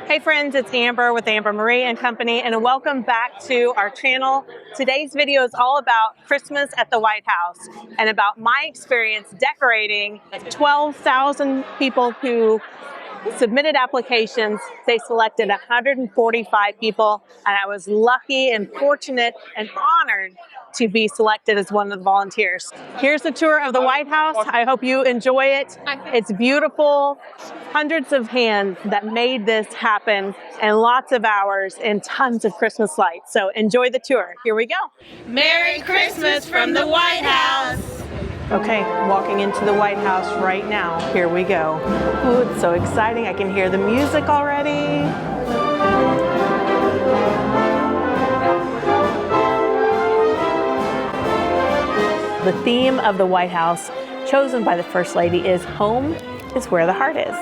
Hey friends, it's Amber with Amber Marie and Company, and welcome back to our channel. Today's video is all about Christmas at the White House and about my experience decorating 12,000 people who submitted applications. They selected 145 people, and I was lucky and fortunate and honored to be selected as one of the volunteers. Here's a tour of the White House. I hope you enjoy it. It's beautiful. Hundreds of hands that made this happen, and lots of hours and tons of Christmas lights. So enjoy the tour. Here we go. Merry Christmas from the White House. Okay, walking into the White House right now. Here we go. Ooh, it's so exciting. I can hear the music already. The theme of the White House, chosen by the First Lady, is home is where the heart is.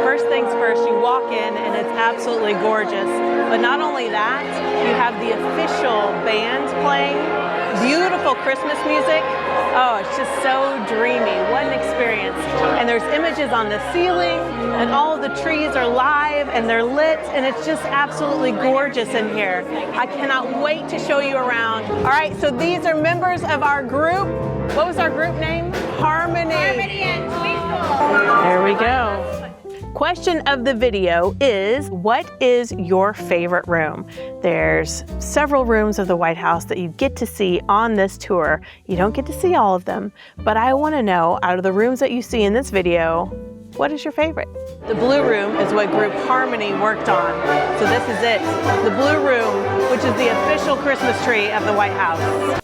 First things first, you walk in and it's absolutely gorgeous. But not only that, you have the official band playing, beautiful Christmas music. Oh, it's just so dreamy. What an experience. And there's images on the ceiling, and all of the trees are live and they're lit, and it's just absolutely gorgeous in here. I cannot wait to show you around. All right, so these are members of our group. What was our group name? Harmony. Harmony and Twinkle. There we go. Question of the video is, what is your favorite room? There's several rooms of the White House that you get to see on this tour. You don't get to see all of them, but I want to know, out of the rooms that you see in this video, what is your favorite? The blue room is what Group Harmony worked on. So this is it, the blue room, which is the official Christmas tree of the White House.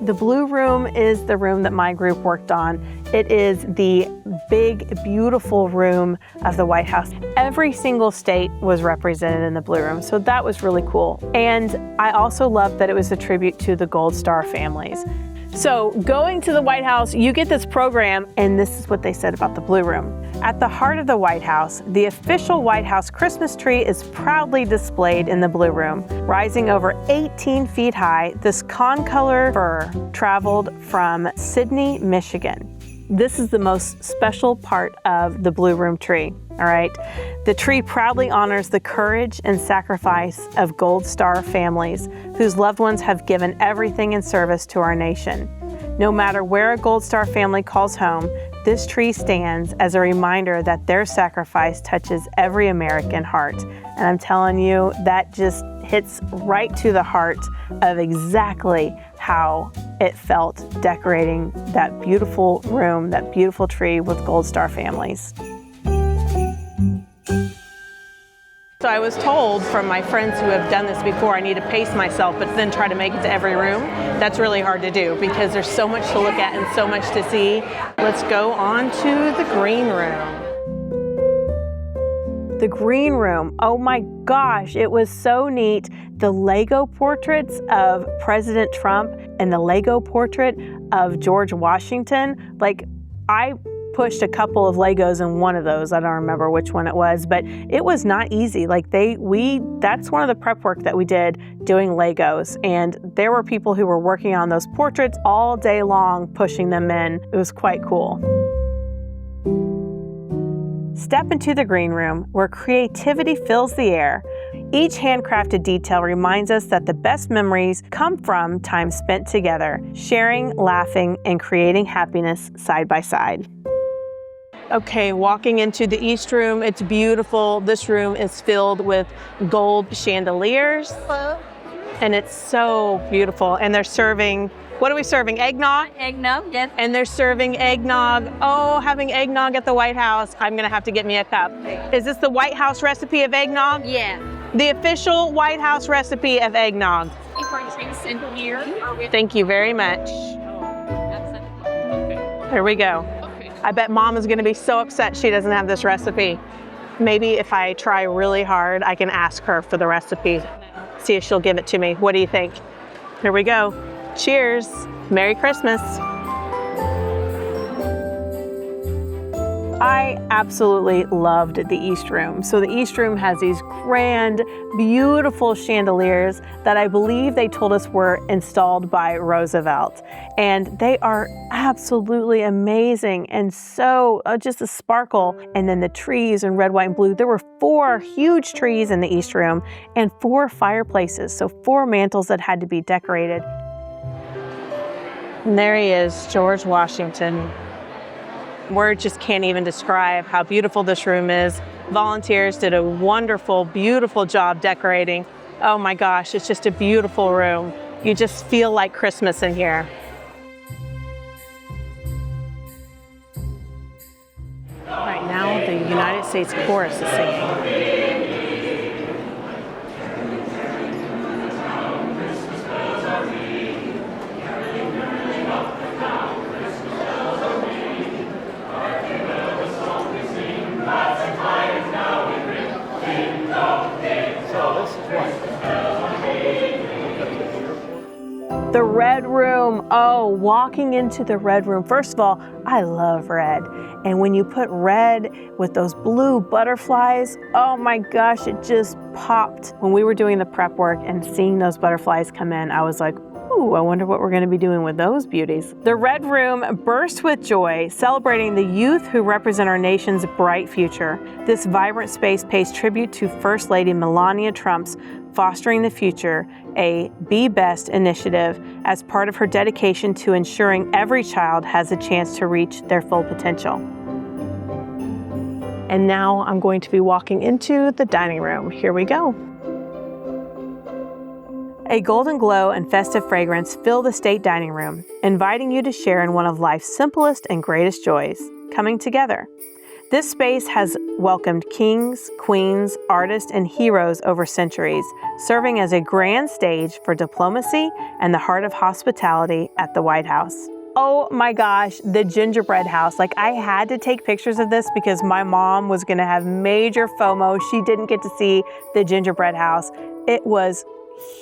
The blue room is the room that my group worked on. It is the big, beautiful room of the White House. Every single state was represented in the blue room, so that was really cool. And I also loved that it was a tribute to the Gold Star families. So going to the White House, you get this program, and this is what they said about the blue room. At the heart of the White House, the official White House Christmas tree is proudly displayed in the blue room. Rising over 18 feet high, this con-color fir traveled from Sydney, Michigan. This is the most special part of the blue room tree, all right? The tree proudly honors the courage and sacrifice of Gold Star families whose loved ones have given everything in service to our nation. No matter where a Gold Star family calls home, this tree stands as a reminder that their sacrifice touches every American heart. And I'm telling you, that just hits right to the heart of exactly how it felt decorating that beautiful room, that beautiful tree with Gold Star families. So I was told from my friends who have done this before, I need to pace myself, but then try to make it to every room. That's really hard to do because there's so much to look at and so much to see. Let's go on to the green room. The green room, oh my gosh, it was so neat. The Lego portraits of President Trump and the Lego portrait of George Washington. Like, I pushed a couple of Legos in one of those. I don't remember which one it was, but it was not easy. Like that's one of the prep work that we did doing Legos. And there were people who were working on those portraits all day long, pushing them in. It was quite cool. Step into the green room where creativity fills the air. Each handcrafted detail reminds us that the best memories come from time spent together, sharing, laughing, and creating happiness side by side. Okay, walking into the East room, it's beautiful. This room is filled with gold chandeliers. Hello. And it's so beautiful. And they're serving, what are we serving? Eggnog? Eggnog, yes. And they're serving eggnog. Oh, having eggnog at the White House. I'm gonna have to get me a cup. Is this the White House recipe of eggnog? Yeah. The official White House recipe of eggnog. Thank you very much. There we go. I bet Mom is gonna be so upset she doesn't have this recipe. Maybe if I try really hard, I can ask her for the recipe. See if she'll give it to me. What do you think? Here we go. Cheers. Merry Christmas. I absolutely loved the East Room. So the East Room has these grand, beautiful chandeliers that I believe they told us were installed by Roosevelt. And they are absolutely amazing and so just a sparkle. And then the trees in red, white, and blue. There were 4 huge trees in the East Room and 4 fireplaces. So 4 mantles that had to be decorated. And there he is, George Washington. Words just can't even describe how beautiful this room is. Volunteers did a wonderful, beautiful job decorating. Oh my gosh, it's just a beautiful room. You just feel like Christmas in here. Right now, the United States Chorus is singing. The Red Room, oh, walking into the Red Room. First of all, I love red. And when you put red with those blue butterflies, oh my gosh, it just popped. When we were doing the prep work and seeing those butterflies come in, I was like, ooh, I wonder what we're gonna be doing with those beauties. The Red Room burst with joy, celebrating the youth who represent our nation's bright future. This vibrant space pays tribute to First Lady Melania Trump's Fostering the Future, a Be Best initiative as part of her dedication to ensuring every child has a chance to reach their full potential. And now I'm going to be walking into the dining room. Here we go. A golden glow and festive fragrance fill the state dining room, inviting you to share in one of life's simplest and greatest joys, coming together. This space has welcomed kings, queens, artists, and heroes over centuries, serving as a grand stage for diplomacy and the heart of hospitality at the White House. Oh my gosh, the gingerbread house. Like, I had to take pictures of this because my mom was gonna have major FOMO. She didn't get to see the gingerbread house. It was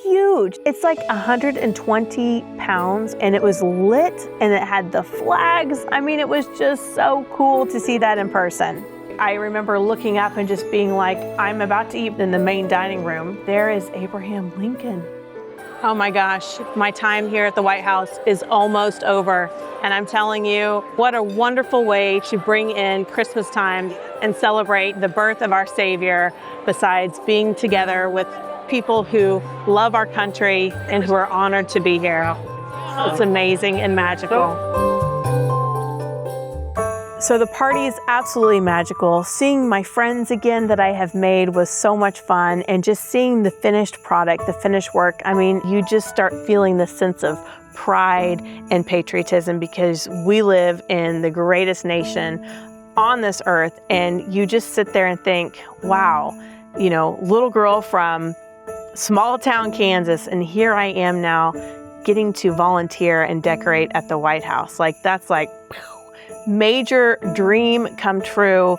huge. It's like 120 pounds and it was lit and it had the flags. I mean, it was just so cool to see that in person. I remember looking up and just being like, I'm about to eat in the main dining room. There is Abraham Lincoln. Oh my gosh, my time here at the White House is almost over. And I'm telling you, what a wonderful way to bring in Christmas time and celebrate the birth of our Savior, besides being together with people who love our country and who are honored to be here. It's amazing and magical. So the party is absolutely magical. Seeing my friends again that I have made was so much fun, and just seeing the finished product, the finished work, I mean, you just start feeling this sense of pride and patriotism because we live in the greatest nation on this earth, and you just sit there and think, wow, you know, little girl from small town Kansas, and here I am now getting to volunteer and decorate at the White House. Like, that's like major dream come true.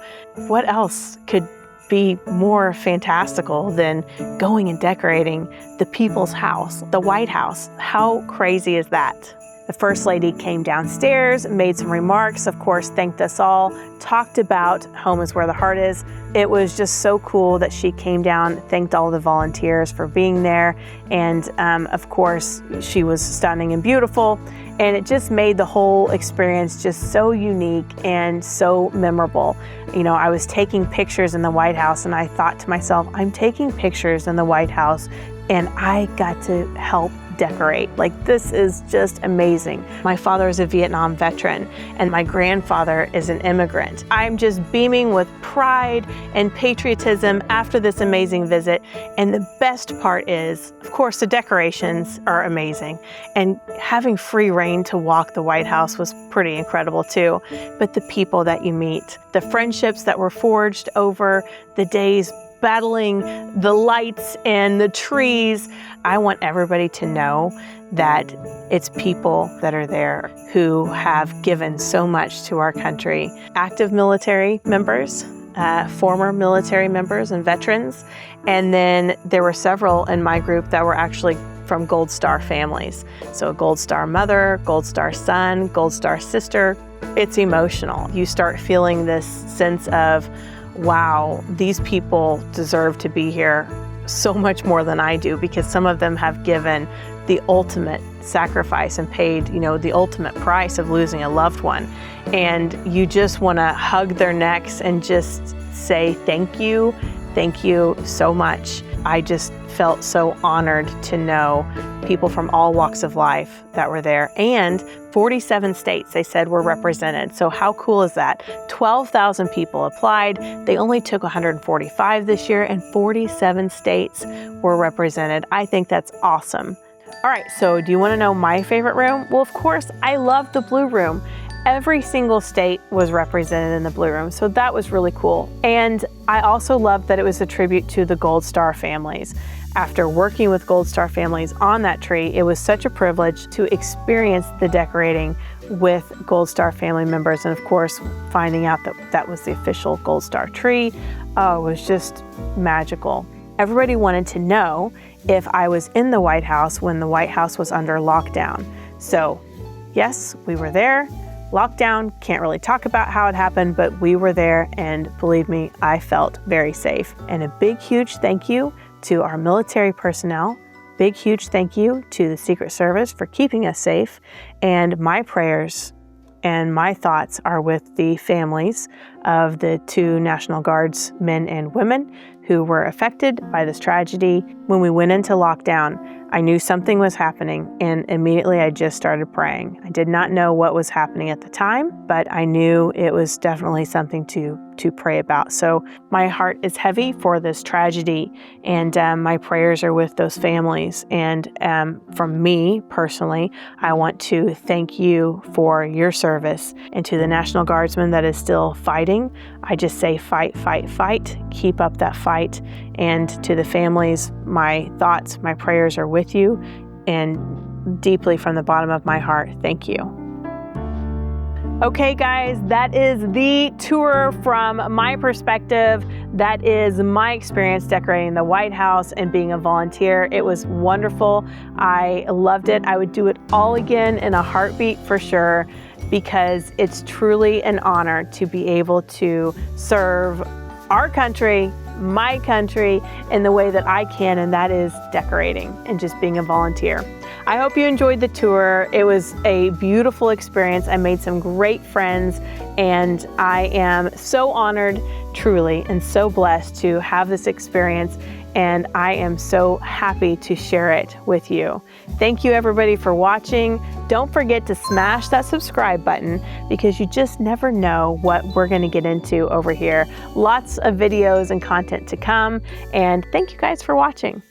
What else could be more fantastical than going and decorating the people's house, the White House? How crazy is that? The First Lady came downstairs, made some remarks, of course, thanked us all, talked about home is where the heart is. It was just so cool that she came down, thanked all the volunteers for being there, and of course, she was stunning and beautiful, and it just made the whole experience just so unique and so memorable. You know, I was taking pictures in the White House, and I thought to myself, I'm taking pictures in the White House, and I got to help decorate. Like, this is just amazing. My father is a Vietnam veteran and my grandfather is an immigrant. I'm just beaming with pride and patriotism after this amazing visit. And the best part is, of course, the decorations are amazing. And having free reign to walk the White House was pretty incredible too. But the people that you meet, the friendships that were forged over the days battling the lights and the trees. I want everybody to know that it's people that are there who have given so much to our country. Active military members, former military members and veterans, and then there were several in my group that were actually from Gold Star families. So a Gold Star mother, Gold Star son, Gold Star sister, it's emotional. You start feeling this sense of, wow, these people deserve to be here so much more than I do, because some of them have given the ultimate sacrifice and paid, the ultimate price of losing a loved one. And you just want to hug their necks and just say thank you so much. I just felt so honored to know people from all walks of life that were there, and 47 states they said were represented. So how cool is that? 12,000 people applied. They only took 145 this year, and 47 states were represented. I think that's awesome. All right, so do you want to know my favorite room? Well, of course, I love the blue room. Every single state was represented in the blue room, so that was really cool. And I also loved that it was a tribute to the Gold Star families. After working with Gold Star families on that tree, it was such a privilege to experience the decorating with Gold Star family members, and of course, finding out that that was the official Gold Star tree. It was just magical. Everybody wanted to know if I was in the White House when the White House was under lockdown. So yes, we were there. Lockdown, can't really talk about how it happened, but we were there, and believe me, I felt very safe. And a big, huge thank you to our military personnel. Big, huge thank you to the Secret Service for keeping us safe. And my prayers and my thoughts are with the families of the 2 National Guards men and women who were affected by this tragedy. When we went into lockdown, I knew something was happening, and immediately I just started praying. I did not know what was happening at the time, but I knew it was definitely something to pray about. So my heart is heavy for this tragedy, and my prayers are with those families. And from me personally, I want to thank you for your service. And to the National Guardsman that is still fighting, I just say fight, fight, fight. Keep up that fight. And to the families, my thoughts, my prayers are with you, and deeply from the bottom of my heart, thank you. Okay guys, that is the tour from my perspective. That is my experience decorating the White House and being a volunteer. It was wonderful. I loved it. I would do it all again in a heartbeat for sure, because it's truly an honor to be able to serve our country, my country, in the way that I can, and that is decorating and just being a volunteer. I hope you enjoyed the tour. It was a beautiful experience. I made some great friends, and I am so honored, truly, and so blessed to have this experience, and I am so happy to share it with you. Thank you everybody for watching. Don't forget to smash that subscribe button, because you just never know what we're going to get into over here. Lots of videos and content to come, and thank you guys for watching.